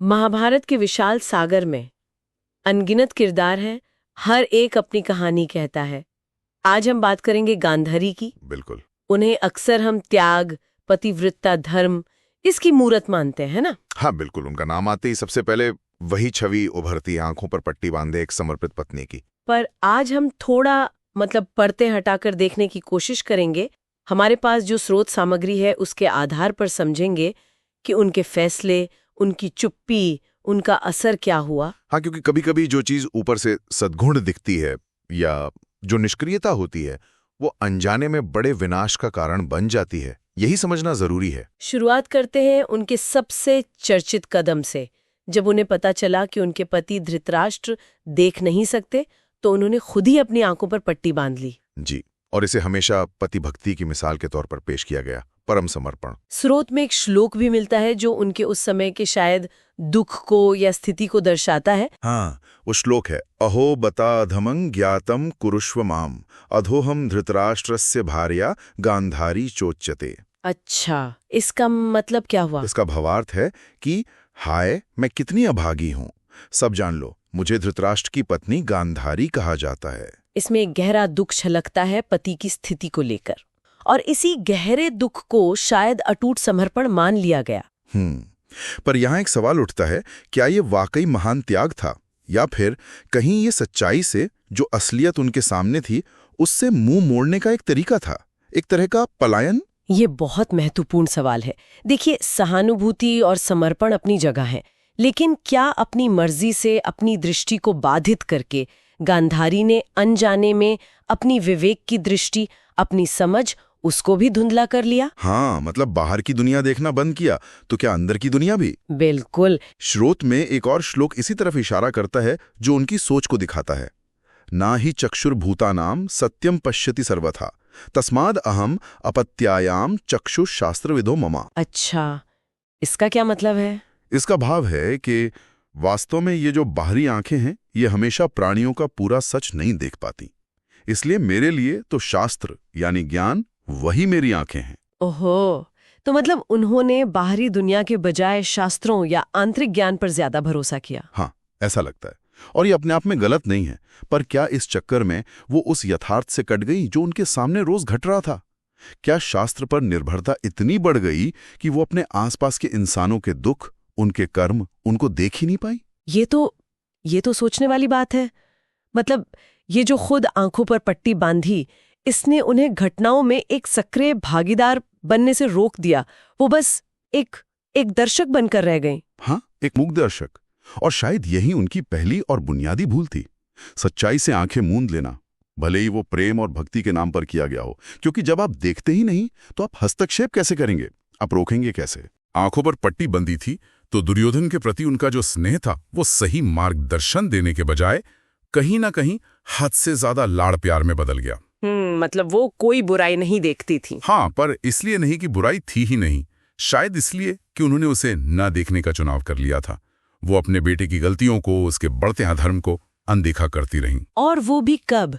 महाभारत के विशाल सागर में अनगिनत किरदार हैं, हर एक अपनी कहानी कहता है। आज हम बात करेंगे गांधारी की। बिल्कुल। उन्हें अक्सर हम त्याग, पतिव्रता, धर्म इसकी मूरत मानते हैं ना। हाँ बिल्कुल, उनका नाम आते ही सबसे पहले वही छवि उभरती है, आंखों पर पट्टी बांधे एक समर्पित पत्नी की। पर आज हम थोड़ा पर्दे हटाकर देखने की कोशिश करेंगे। हमारे पास जो स्रोत सामग्री है उसके आधार पर समझेंगे कि उनके फैसले, उनकी चुप्पी, उनका असर क्या हुआ। हाँ, क्योंकि कभी कभी जो चीज ऊपर से सद्गुण दिखती है या जो निष्क्रियता होती है वो अनजाने में बड़े विनाश का कारण बन जाती है। यही समझना जरूरी है। शुरुआत करते हैं उनके सबसे चर्चित कदम से। जब उन्हें पता चला कि उनके पति धृतराष्ट्र देख नहीं सकते तो उन्होंने खुद ही अपनी आंखों पर पट्टी बांध ली। जी, और इसे हमेशा पति भक्ति की मिसाल के तौर पर पेश किया गया, परम समर्पण। स्रोत में एक श्लोक भी मिलता है जो उनके उस समय के शायद दुख को या स्थिति को दर्शाता है। हाँ, वो श्लोक है, अहो बता धमं ज्ञातम कुरुष्व माम अधोहम धृतराष्ट्रस्य भार्या गांधारी चोच्यते। अच्छा, इसका मतलब क्या हुआ? इसका भावार्थ है कि हाय, मैं कितनी अभागी हूँ, सब जान लो, मुझे धृतराष्ट्र की पत्नी गांधारी कहा जाता है। इसमें एक गहरा दुख छलकता है पति की स्थिति को लेकर, और इसी गहरे दुख को शायद अटूट समर्पण मान लिया गया। पर यहाँ एक सवाल उठता है, क्या ये वाकई महान त्याग था या फिर कहीं ये सच्चाई से जो असलियत उनके सामने थी उससे मुंह मोड़ने का एक तरीका था, एक तरह का पलायन? ये बहुत महत्वपूर्ण सवाल है। देखिए, सहानुभूति और समर्पण अपनी जगह है, लेकिन क्या अपनी मर्जी से अपनी दृष्टि को बाधित करके गांधारी ने अनजाने में अपनी विवेक की दृष्टि, अपनी समझ, उसको भी धुंधला कर लिया? हाँ, मतलब बाहर की दुनिया देखना बंद किया तो क्या अंदर की दुनिया भी? बिल्कुल। श्रोत में एक और श्लोक इसी तरफ इशारा करता है जो उनकी सोच को दिखाता है, ना ही चक्षुर्भूतानाम सत्यम पश्यति सर्वथा तस्माद अहम अपत्यायाम चक्षुष शास्त्रविदो ममा। अच्छा, इसका क्या मतलब है? इसका भाव है कि वास्तव में ये जो बाहरी आंखें हैं ये हमेशा प्राणियों का पूरा सच नहीं देख पाती, इसलिए मेरे लिए तो शास्त्र यानी ज्ञान वही मेरी आंखें हैं। ओहो, तो मतलब उन्होंने बाहरी दुनिया के बजाय शास्त्रों या आंतरिक ज्ञान पर ज्यादा भरोसा किया। हाँ, ऐसा लगता है, और ये अपने आप में गलत नहीं है, पर क्या इस चक्कर में वो उस यथार्थ से कट गई जो उनके सामने रोज घट रहा था? क्या शास्त्र पर निर्भरता इतनी बढ़ गई कि वो अपने आसपास के इंसानों के दुख, उनके कर्म, उनको देख ही नहीं पाई? ये तो सोचने वाली बात है। मतलब ये जो खुद आंखों पर पट्टी बांधी, इसने उन्हें घटनाओं में एक सक्रिय भागीदार बनने से रोक दिया। वो बस एक दर्शक बनकर रह गए। हाँ, एक मूक दर्शक। और शायद यही उनकी पहली और बुनियादी भूल थी, सच्चाई से आंखें मूंद लेना, भले ही वो प्रेम और भक्ति के नाम पर किया गया हो। क्योंकि जब आप देखते ही नहीं तो आप हस्तक्षेप कैसे करेंगे, आप रोकेंगे कैसे? आंखों पर पट्टी बंधी थी तो दुर्योधन के प्रति उनका जो स्नेह था वो सही मार्गदर्शन देने के बजाय कहीं ना कहीं हद से ज्यादा लाड़ प्यार में बदल गया। मतलब वो कोई बुराई नहीं देखती थी। हाँ, पर इसलिए नहीं कि बुराई थी ही नहीं, शायद इसलिए कि उन्होंने उसे न देखने का चुनाव कर लिया था। वो अपने बेटे की गलतियों को, उसके बढ़ते अधर्म को अनदेखा करती रहीं। और वो भी कब?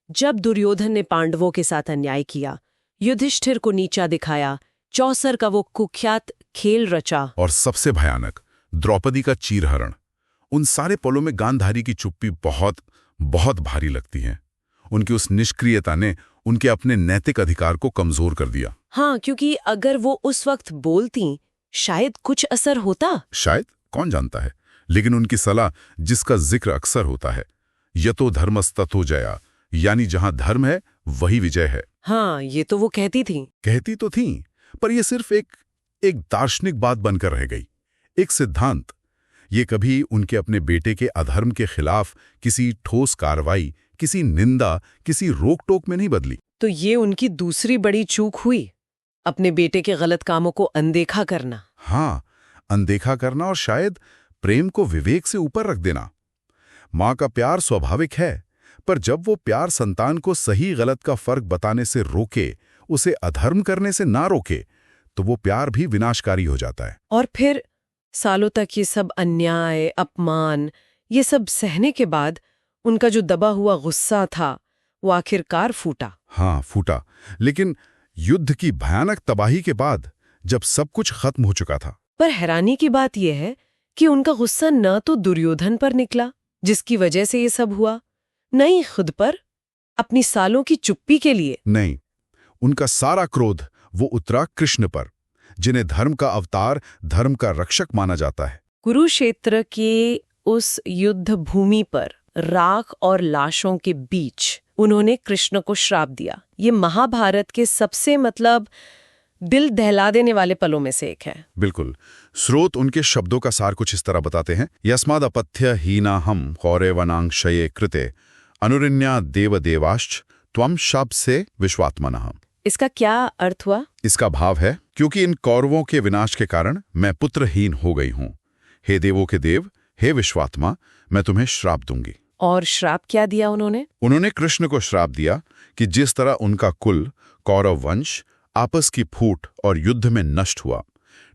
जब दुर्योधन ने पांडवों के साथ अन्याय किया, युधिष्ठिर को नीचा दिखाया, चौसर का वो कुख्यात खेल रचा, और सबसे भयानक द्रौपदी का चीरहरण। उन सारे पलों में गांधारी की चुप्पी बहुत बहुत भारी लगती है। उनकी उस निष्क्रियता ने उनके अपने नैतिक अधिकार को कमजोर कर दिया। हाँ, क्योंकि अगर वो उस वक्त बोलती शायद कुछ असर होता। शायद, कौन जानता है। लेकिन उनकी सलाह, जिसका जिक्र अक्सर होता है, यतो धर्मस्ततो जया, यानी जहां धर्म है वही विजय है। हाँ, ये तो वो कहती तो थी, पर यह सिर्फ एक दार्शनिक बात बनकर रह गई, एक सिद्धांत। ये कभी उनके अपने बेटे के अधर्म के खिलाफ किसी ठोस कार्रवाई, किसी निंदा, किसी रोक टोक में नहीं बदली। तो ये उनकी दूसरी बड़ी चूक हुई, अपने बेटे के गलत कामों को अनदेखा करना। हाँ, अनदेखा करना, और शायद प्रेम को विवेक से ऊपर रख देना। माँ का प्यार स्वाभाविक है, पर जब वो प्यार संतान को सही गलत का फर्क बताने से रोके, उसे अधर्म करने से ना रोके, तो वो प्यार भी विनाशकारी हो जाता है। और फिर सालों तक ये सब अन्याय, अपमान, ये सब सहने के बाद उनका जो दबा हुआ गुस्सा था वो आखिरकार फूटा। हाँ, फूटा, लेकिन युद्ध की भयानक तबाही के बाद, जब सब कुछ खत्म हो चुका था। पर हैरानी की बात यह है कि उनका गुस्सा न तो दुर्योधन पर निकला, जिसकी वजह से ये सब हुआ, न ही खुद पर, अपनी सालों की चुप्पी के लिए। नहीं, उनका सारा क्रोध वो उतरा कृष्ण पर, जिन्हें धर्म का अवतार, धर्म का रक्षक माना जाता है। कुरुक्षेत्र के उस युद्ध भूमि पर राख और लाशों के बीच उन्होंने कृष्ण को श्राप दिया। ये महाभारत के सबसे दिल दहला देने वाले पलों में से एक है। बिल्कुल। स्रोत उनके शब्दों का सार कुछ इस तरह बताते हैं। यस्मादपथ्य हीना हम कौरवानांक्षये कृते अनुरिण्या देवदेवाश्च त्वं शब से विश्वात्मनः। इसका क्या अर्थ हुआ? इसका भाव है, क्योंकि इन कौरवों के विनाश के कारण मैं पुत्रहीन हो गई हूं। हे देवों के देव, हे विश्वात्मा, मैं तुम्हें श्राप दूंगी। और श्राप क्या दिया उन्होंने? उन्होंने कृष्ण को श्राप दिया कि जिस तरह उनका कुल कौरव वंश आपस की फूट और युद्ध में नष्ट हुआ,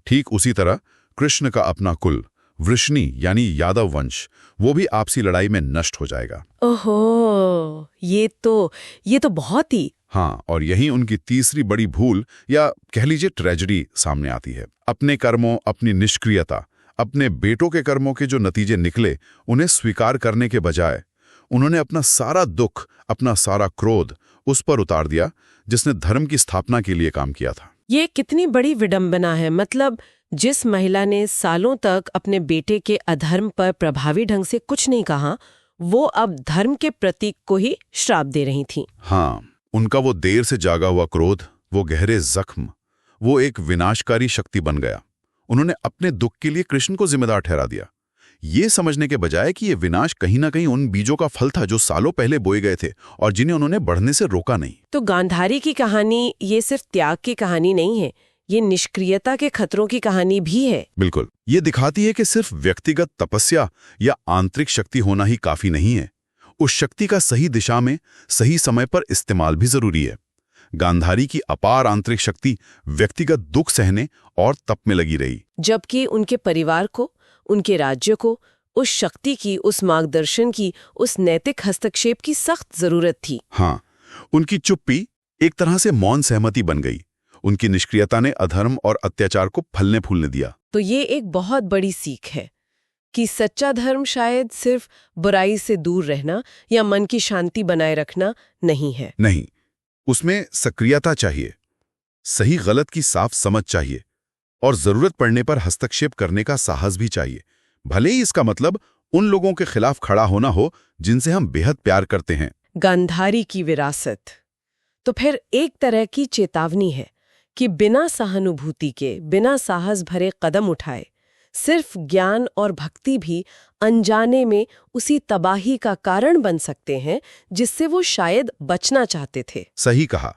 ठीक उसी तरह कृष्ण का अपना कुल वृष्णि यानी यादव वंश, वो भी आपसी लड़ाई में नष्ट हो जाएगा। ओहो, ये तो बहुत ही। हाँ, और यही उनकी तीसरी बड़ी भूल या कह लीजिए ट्रेजेडी सामने आती है। अपने कर्मों, अपनी निष्क्रियता, अपने बेटों के कर्मों के जो नतीजे निकले, उन्हें स्वीकार करने के बजाय उन्होंने अपना सारा दुख, अपना सारा क्रोध उस पर उतार दिया जिसने धर्म की स्थापना के लिए काम किया था। ये कितनी बड़ी विडंबना है। जिस महिला ने सालों तक अपने बेटे के अधर्म पर प्रभावी ढंग से कुछ नहीं कहा, वो अब धर्म के प्रतीक को ही श्राप दे रही थी। हाँ, उनका वो देर से जागा हुआ क्रोध, वो गहरे जख्म, वो एक विनाशकारी शक्ति बन गया। उन्होंने अपने दुख के लिए कृष्ण को जिम्मेदार ठहरा दिया, ये समझने के बजाय कि ये विनाश कहीं ना कहीं उन बीजों का फल था जो सालों पहले बोए गए थे और जिन्हें उन्होंने बढ़ने से रोका नहीं। तो गांधारी की कहानी ये सिर्फ त्याग की कहानी नहीं है, ये निष्क्रियता के खतरों की कहानी भी है। बिल्कुल, ये दिखाती है कि सिर्फ व्यक्तिगत तपस्या या आंतरिक शक्ति होना ही काफी नहीं है, उस शक्ति का सही दिशा में सही समय पर इस्तेमाल भी जरूरी है। गांधारी की अपार आंतरिक शक्ति व्यक्तिगत दुख सहने और तप में लगी रही, जबकि उनके परिवार को, उनके राज्य को उस शक्ति की, उस मार्गदर्शन की, उस नैतिक हस्तक्षेप की सख्त जरूरत थी। हाँ, उनकी चुप्पी एक तरह से मौन सहमति बन गई। उनकी निष्क्रियता ने अधर्म और अत्याचार को फलने फूलने दिया। तो ये एक बहुत बड़ी सीख है कि सच्चा धर्म शायद सिर्फ बुराई से दूर रहना या मन की शांति बनाए रखना नहीं है। नहीं, उसमें सक्रियता चाहिए, सही गलत की साफ समझ चाहिए और जरूरत पड़ने पर हस्तक्षेप करने का साहस भी चाहिए, भले ही इसका मतलब उन लोगों के खिलाफ खड़ा होना हो जिनसे हम बेहद प्यार करते हैं। गांधारी की विरासत तो फिर एक तरह की चेतावनी है कि बिना सहानुभूति के, बिना साहस भरे कदम उठाए सिर्फ ज्ञान और भक्ति भी अनजाने में उसी तबाही का कारण बन सकते हैं जिससे वो शायद बचना चाहते थे। सही कहा,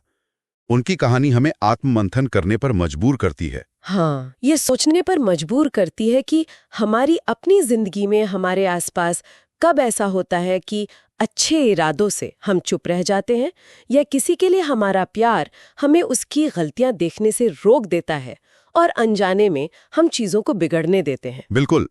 उनकी कहानी हमें आत्ममंथन करने पर मजबूर करती है। हाँ, ये सोचने पर मजबूर करती है कि हमारी अपनी जिंदगी में हमारे आसपास कब ऐसा होता है कि अच्छे इरादों से हम चुप रह जाते हैं या किसी के लिए हमारा प्यार हमें उसकी गलतियां देखने से रोक देता है और अनजाने में हम चीजों को बिगड़ने देते हैं। बिल्कुल,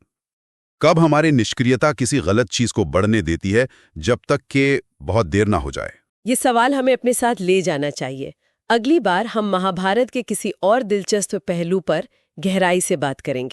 कब हमारी निष्क्रियता किसी गलत चीज को बढ़ने देती है जब तक कि बहुत देर ना हो जाए। ये सवाल हमें अपने साथ ले जाना चाहिए। अगली बार हम महाभारत के किसी और दिलचस्प पहलू पर गहराई से बात करेंगे।